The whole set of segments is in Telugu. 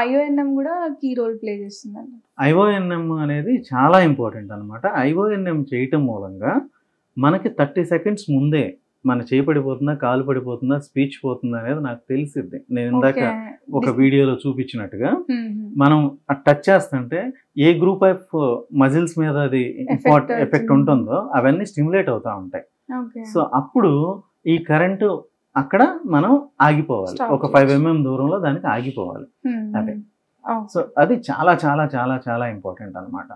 ఐఓఎన్ఎం కూడా కీ రోల్ ప్లే చేస్తుందండి. ఐఓఎన్ఎం అనేది చాలా ఇంపార్టెంట్ అనమాట. ఐఓఎన్ఎం చేయటం మూలంగా మనకి 30 సెకండ్స్ ముందే మన చేయి పడిపోతుందా, కాలు పడిపోతుందా, స్పీచ్ పోతుందా అనేది నాకు తెలిసిద్ది. నేను ఇందాక ఒక వీడియోలో చూపించినట్టుగా మనం టచ్ చేస్తుంటే ఏ గ్రూప్ ఆఫ్ మజిల్స్ మీద అది ఎఫెక్ట్ ఉంటుందో అవన్నీ స్టిమ్యులేట్ అవుతూ ఉంటాయి. సో అప్పుడు ఈ కరెంటు అక్కడ మనం ఆగిపోవాలి. ఒక 5 mm దూరంలో దానికి ఆగిపోవాలి. అదే. సో అది చాలా చాలా చాలా చాలా ఇంపార్టెంట్ అనమాట.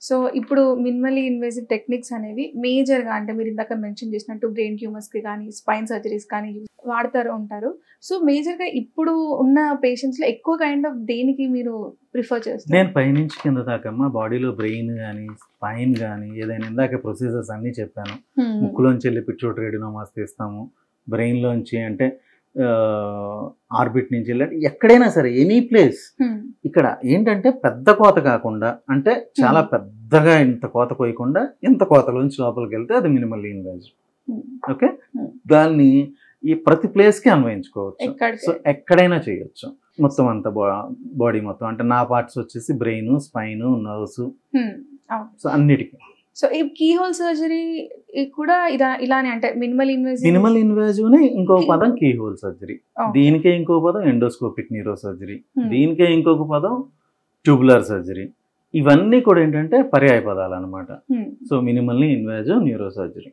సో ఇప్పుడు మినిమల్లీ ఇన్వేసివ్ టెక్నిక్స్ అనేవి మేజర్గా అంటే మీరు ఇందాక మెన్షన్ చేసినట్టు బ్రెయిన్ ట్యూమర్స్కి కానీ స్పైన్ సర్జరీస్ కానీ వాడుతారు ఉంటారు. సో మేజర్గా ఇప్పుడు ఉన్న పేషెంట్స్లో ఎక్కువ కైండ్ ఆఫ్ దేనికి మీరు ప్రిఫర్ చేస్తారు? నేను పైనుంచి కింద దాకమ్మా బాడీలో బ్రెయిన్ కానీ స్పైన్ కానీ ఏదైనా ఇందాక ప్రొసీజర్స్ అన్నీ చెప్పాను. ముక్కులోంచి వెళ్ళి పిట్యూటరీ అడెనోమాస్ తీస్తాము. బ్రెయిన్లోంచి అంటే ఆర్బిట్ నుంచి వెళ్ళి ఎక్కడైనా సరే ఎనీ ప్లేస్. ఇక్కడ ఏంటంటే పెద్ద కోత కాకుండా అంటే చాలా పెద్దగా ఇంత కోత కోయకుండా ఇంత కోతలోంచి లోపలికి వెళ్తే అది మినిమల్లీ ఇన్వేజివ్. ఓకే, దాన్ని ఈ ప్రతి ప్లేస్కి అన్వయించుకోవచ్చు. సో ఎక్కడైనా చేయొచ్చు. మొత్తం అంత బాడీ మొత్తం అంటే నా పార్ట్స్ వచ్చేసి బ్రెయిన్, స్పైన్, నర్వ్స్, సో అన్నిటికీ. సో ఈ కీ హోల్ సర్జరీ కూడా ఇలానే అంటే మినిమల్ ఇన్వేజివ్ నే ఇంకో పదం కీ హోల్ సర్జరీ. దీనికే ఇంకో పదం ఎండోస్కోపిక్ న్యూరో సర్జరీ. దీనికే ఇంకొక పదం ట్యూబులర్ సర్జరీ. ఇవన్నీ కూడా ఏంటంటే పర్యాయ పదాలు అనమాట. So minimally invasive neuro surgery.